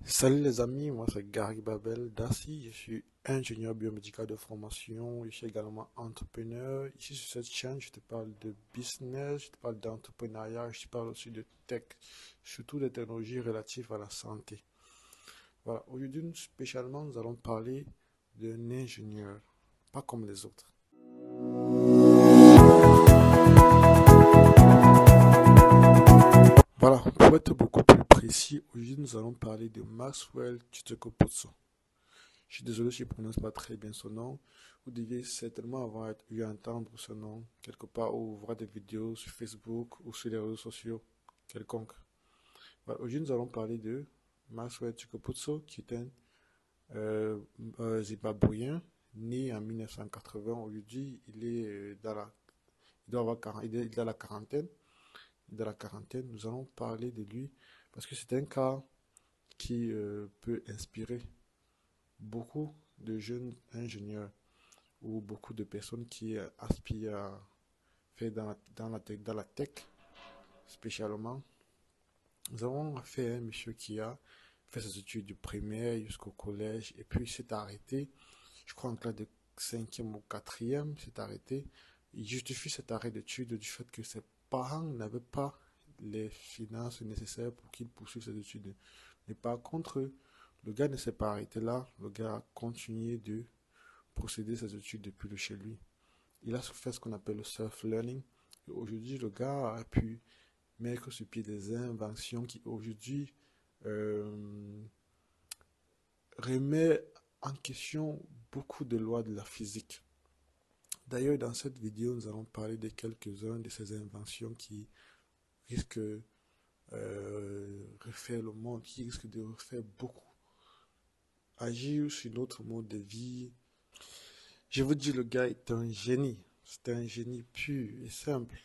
Salut les amis, moi c'est Gary Babel Dassi, je suis ingénieur biomédical de formation, je suis également entrepreneur. Ici sur cette chaîne, je te parle de business, je te parle d'entrepreneuriat, je te parle aussi de tech, surtout des technologies relatives à la santé. Voilà, aujourd'hui spécialement nous allons parler d'un ingénieur, pas comme les autres. Voilà, pour être beaucoup plus précis, aujourd'hui nous allons parler de Maxwell Chitokopotso. Je suis désolé si je ne prononce pas très bien son nom. Vous deviez certainement avoir eu à entendre ce nom quelque part ou voir des vidéos sur Facebook ou sur les réseaux sociaux quelconques. Voilà, aujourd'hui, nous allons parler de Maxwell Chikoputso, qui est un Zimbabwéen né en 1980. Aujourd'hui, il est il doit avoir il est dans la quarantaine. Il est dans la quarantaine. Nous allons parler de lui parce que c'est un cas qui peut inspirer beaucoup de jeunes ingénieurs ou beaucoup de personnes qui aspirent à faire dans la tech spécialement. Nous avons fait un monsieur qui a fait ses études du primaire jusqu'au collège et puis s'est arrêté, je crois en classe de cinquième ou quatrième, s'est arrêté. Il justifie cet arrêt d'études du fait que ses parents n'avaient pas les finances nécessaires pour qu'il poursuive ses études. Mais par contre, le gars ne s'est pas arrêté là, le gars a continué de procéder ses études depuis le chez lui. Il a fait ce qu'on appelle le self-learning. Et aujourd'hui, le gars a pu mettre sur pied des inventions qui aujourd'hui euh, remet en question beaucoup de lois de la physique. D'ailleurs, dans cette vidéo, nous allons parler de quelques-uns de ces inventions qui risquent refaire le monde, qui risquent de refaire beaucoup, agir sur notre mode de vie. Je vous dis, le gars est un génie. C'est un génie pur et simple.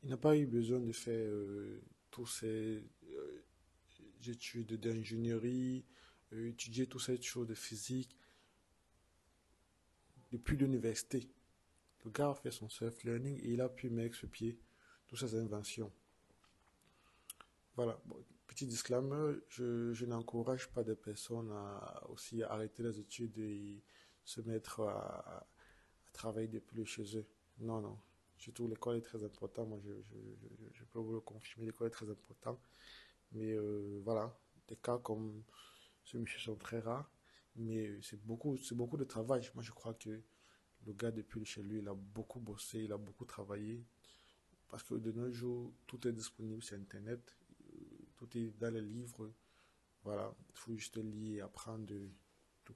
Il n'a pas eu besoin de faire tous ces études d'ingénierie, étudier toutes ces choses de physique depuis l'université. Le gars a fait son self-learning et il a pu mettre sur pied toutes ces inventions. Voilà. Bon, petit disclaimer, je n'encourage pas des personnes à aussi arrêter les études et se mettre à travailler depuis chez eux. Non, non. Surtout l'école est très importante. Moi, je peux vous le confirmer, l'école est très importante. Mais voilà, des cas comme ce monsieur sont très rares. Mais c'est beaucoup de travail. Moi, je crois que le gars, depuis chez lui, il a beaucoup bossé, il a beaucoup travaillé. Parce que de nos jours, tout est disponible sur Internet. Tout est dans les livres. Voilà, il faut juste lire et apprendre de tout.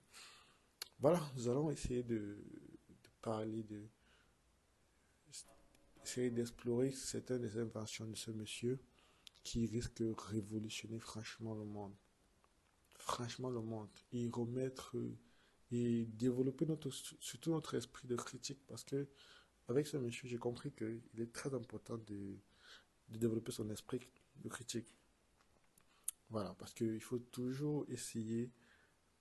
Voilà, nous allons essayer de parler essayer d'explorer certaines des inventions de ce monsieur qui risque de révolutionner franchement le monde. Franchement le monde. Et remettre et développer surtout notre esprit de critique parce que avec ce monsieur, j'ai compris qu'il est très important de développer son esprit de critique. Voilà, parce qu'il faut toujours essayer,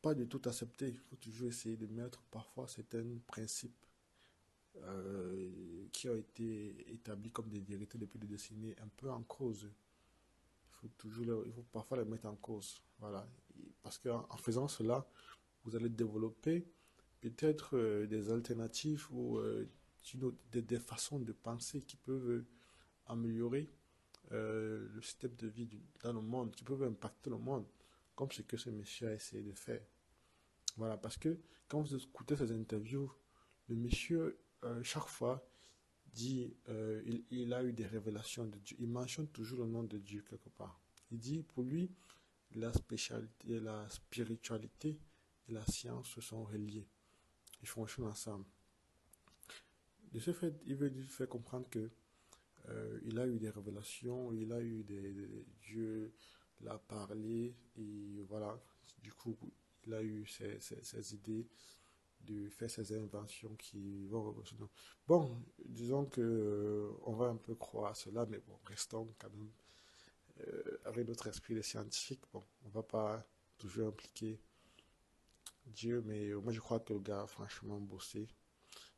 pas de tout accepter, il faut toujours essayer de mettre parfois certains principes qui ont été établis comme des vérités depuis des décennies un peu en cause. Il faut parfois les mettre en cause. Voilà, parce qu'en faisant cela, vous allez développer peut-être des alternatives ou des façons de penser qui peuvent améliorer le système de vie dans le monde, qui peuvent impacter le monde, comme ce que ce monsieur a essayé de faire. Voilà, parce que quand vous écoutez ces interviews, le monsieur, chaque fois, dit, il a eu des révélations de Dieu. Il mentionne toujours le nom de Dieu quelque part. Il dit, pour lui, la spiritualité et la science se sont reliés. Ils fonctionnent ensemble. De ce fait, il veut lui faire comprendre que il a eu des révélations, il a eu Dieu l'a parlé et voilà. Du coup, il a eu ses idées de faire ses inventions qui vont révolutionner. Bon, disons que on va un peu croire à cela, mais bon, restons quand même avec notre esprit de scientifique. Bon, on va pas toujours impliquer Dieu, mais moi je crois que le gars a franchement bossé.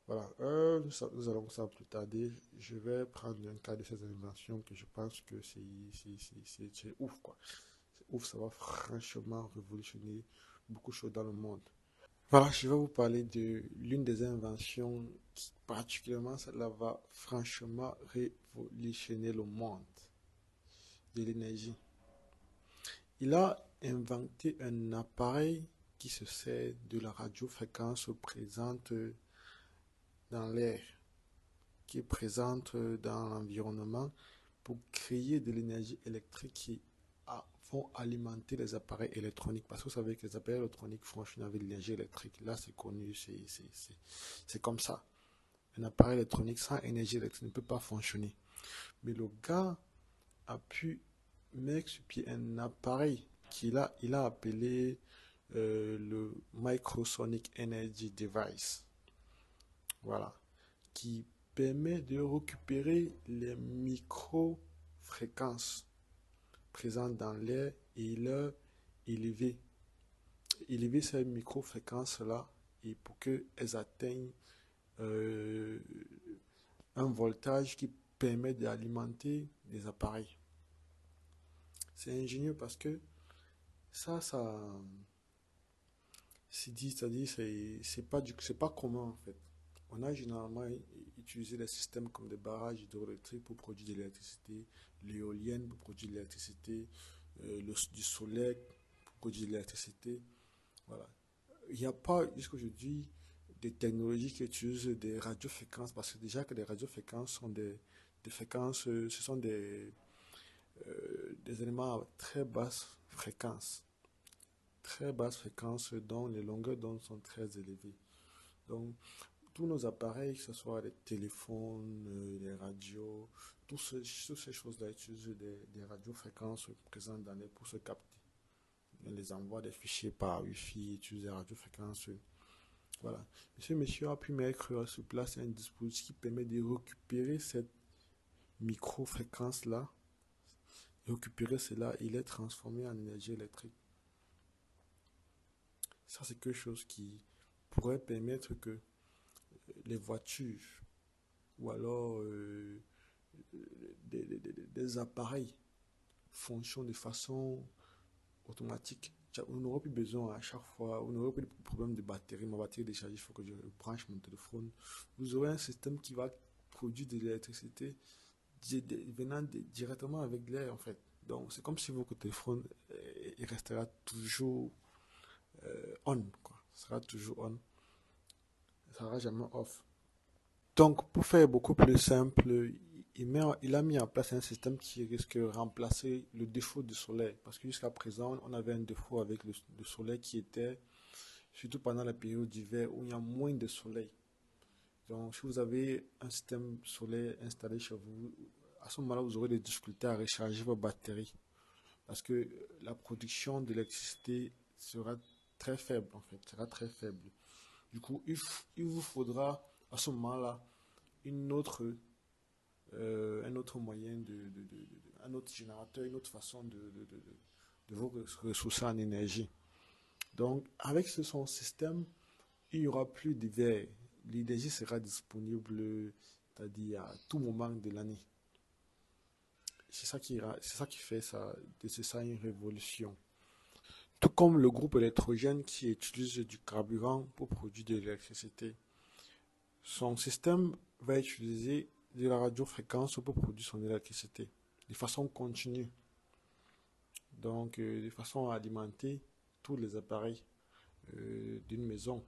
Voilà, nous allons ça plus tarder. Je vais prendre un cas de ces inventions que je pense que c'est ouf, quoi. où ça va franchement révolutionner beaucoup de choses dans le monde. Voilà, je vais vous parler de l'une des inventions qui particulièrement, cela va franchement révolutionner le monde de l'énergie. Il a inventé un appareil qui se sert de la radiofréquence présente dans l'air, qui est présente dans l'environnement pour créer de l'énergie électrique qui vont alimenter les appareils électroniques. Parce que vous savez que les appareils électroniques fonctionnent avec l'énergie électrique. Là, c'est connu, c'est comme ça. Un appareil électronique sans énergie électrique ne peut pas fonctionner. Mais le gars a pu mettre sur pied un appareil il a appelé le Microsonic Energy Device. Voilà. Qui permet de récupérer les micro-fréquences présentes dans l'air et leur élever. Élever ces micro-fréquences-là et pour qu'elles atteignent euh, un voltage qui permet d'alimenter des appareils. C'est ingénieux parce que ça, c'est-à-dire, c'est pas commun en fait. On a généralement utilisé les systèmes comme des barrages hydroélectriques pour produire de l'électricité, l'éolienne pour produire de l'électricité, du soleil pour produire de l'électricité. Voilà. Il n'y a pas, jusqu'à aujourd'hui, des technologies qui utilisent des radiofréquences parce que déjà que les radiofréquences sont des fréquences, ce sont des éléments à très basse fréquence dont les longueurs d'onde sont très élevées. Donc, tous nos appareils, que ce soit les téléphones, les radios, toutes ces choses-là utilisent des radiofréquences présentes dans les pour se capter. On les envoie des fichiers par Wi-Fi, utilisent des radiofréquences. Voilà. Monsieur a pu mettre sur place un dispositif qui permet de récupérer cette micro-fréquence-là, récupérer cela et les transformer en énergie électrique. Ça, c'est quelque chose qui pourrait permettre que les voitures ou alors des appareils fonctionnent de façon automatique. On n'aura plus besoin à chaque fois, on n'aura plus de problème de batterie. Ma batterie est déchargée, il faut que je branche mon téléphone. Vous aurez un système qui va produire de l'électricité venant directement avec l'air en fait. Donc c'est comme si votre téléphone il restera toujours on, quoi. Ça sera toujours on, ça sera jamais off. Donc, pour faire beaucoup plus simple, il a mis en place un système qui risque de remplacer le défaut du soleil. Parce que jusqu'à présent, on avait un défaut avec le soleil qui était, surtout pendant la période d'hiver où il y a moins de soleil. Donc, si vous avez un système solaire installé chez vous, à ce moment-là, vous aurez des difficultés à recharger vos batteries. Parce que la production d'électricité sera très faible, en fait, sera très faible. Du coup, il vous faudra à ce moment-là un autre moyen un autre générateur, une autre façon de vous ressourcer en énergie. Donc, avec son système, il n'y aura plus d'hiver. L'énergie sera disponible, c'est-à-dire à tout moment de l'année. C'est ça qui fait ça, c'est ça une révolution. Tout comme le groupe électrogène qui utilise du carburant pour produire de l'électricité. Son système va utiliser de la radiofréquence pour produire son électricité de façon continue. Donc, de façon à alimenter tous les appareils d'une maison.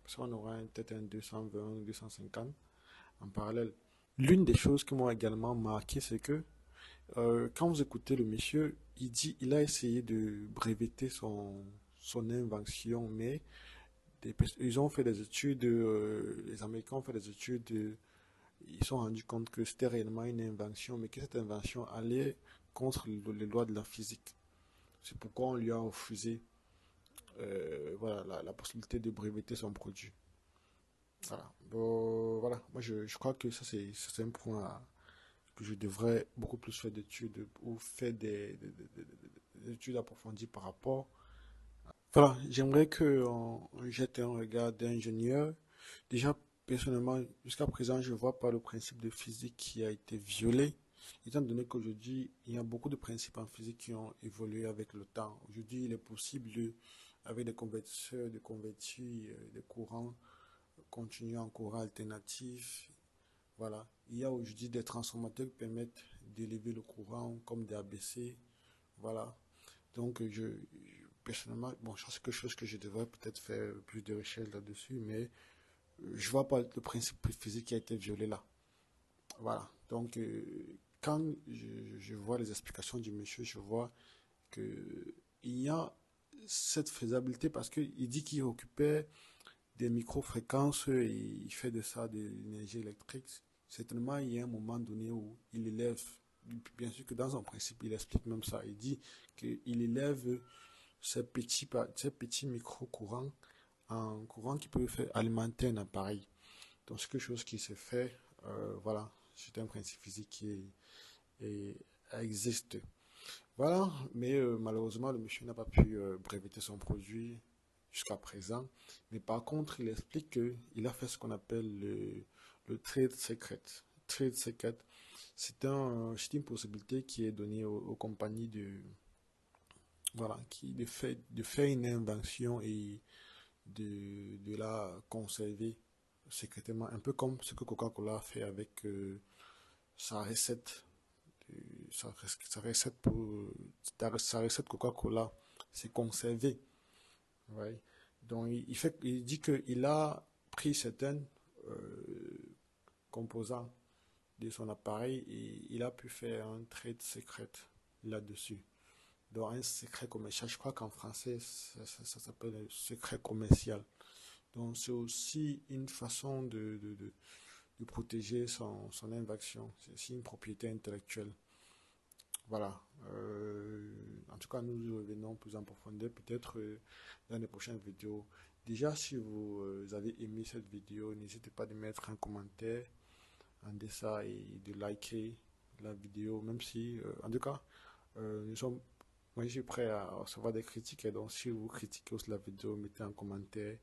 Parce qu'on aura peut-être un 220, 250 en parallèle. L'une des choses qui m'ont également marqué, c'est que quand vous écoutez le monsieur, il a essayé de breveter son invention, mais ils ont fait des études, les Américains ont fait des études, ils se sont rendus compte que c'était réellement une invention, mais que cette invention allait contre les lois de la physique. C'est pourquoi on lui a refusé voilà, la possibilité de breveter son produit. Voilà. Bon, voilà. Moi, je crois que ça, c'est un point que je devrais beaucoup plus faire d'études ou faire des études approfondies par rapport. Voilà, j'aimerais qu'on jette un regard d'ingénieur. Déjà, personnellement, jusqu'à présent, je ne vois pas le principe de physique qui a été violé. Étant donné qu'aujourd'hui, il y a beaucoup de principes en physique qui ont évolué avec le temps. Aujourd'hui, il est possible, avec des convertisseurs, de convertir des courants continus en courant alternatif. Voilà. Il y a aujourd'hui des transformateurs qui permettent d'élever le courant comme des ABC. Voilà. Donc, personnellement, bon, ça c'est quelque chose que je devrais peut-être faire plus de recherches là-dessus, mais je vois pas le principe physique qui a été violé là. Voilà. Donc, quand je vois les explications du monsieur, je vois que il y a cette faisabilité parce qu'il dit qu'il occupait des micro-fréquences et il fait de ça de l'énergie électrique. Certainement, il y a un moment donné où il élève, bien sûr que dans son principe, il explique même ça. Il dit qu'il élève ces petits micro-courants en courant qui peut faire alimenter un appareil. Donc, c'est quelque chose qui se fait, voilà, c'est un principe physique qui existe. Voilà, mais malheureusement, le monsieur n'a pas pu breveter son produit jusqu'à présent. Mais par contre, il explique qu'il a fait ce qu'on appelle le trade secret. Trade secret, c'est une possibilité qui est donnée aux compagnies voilà, de faire une invention et de la conserver secrètement, un peu comme ce que Coca-Cola a fait avec sa recette sa recette sa recette Coca-Cola, c'est conservé. Ouais. Donc, il dit qu'il a pris certains euh, composants de son appareil et il a pu faire un trade secret là-dessus. Donc, un secret commercial, je crois qu'en français, ça s'appelle un secret commercial. Donc, c'est aussi une façon de protéger son invention. C'est aussi une propriété intellectuelle. Voilà. En tout cas, nous revenons plus en profondeur peut-être dans les prochaines vidéos. Déjà, si vous avez aimé cette vidéo, n'hésitez pas de mettre un commentaire en dessous et de liker la vidéo, même si, en tout cas, nous sommes, moi je suis prêt à recevoir des critiques. Et donc, si vous critiquez aussi la vidéo, mettez un commentaire.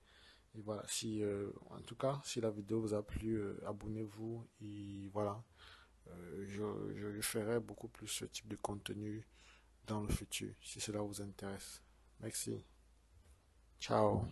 Et voilà, si, en tout cas, si la vidéo vous a plu, abonnez-vous et voilà. Je ferai beaucoup plus ce type de contenu dans le futur, si cela vous intéresse. Merci. Ciao.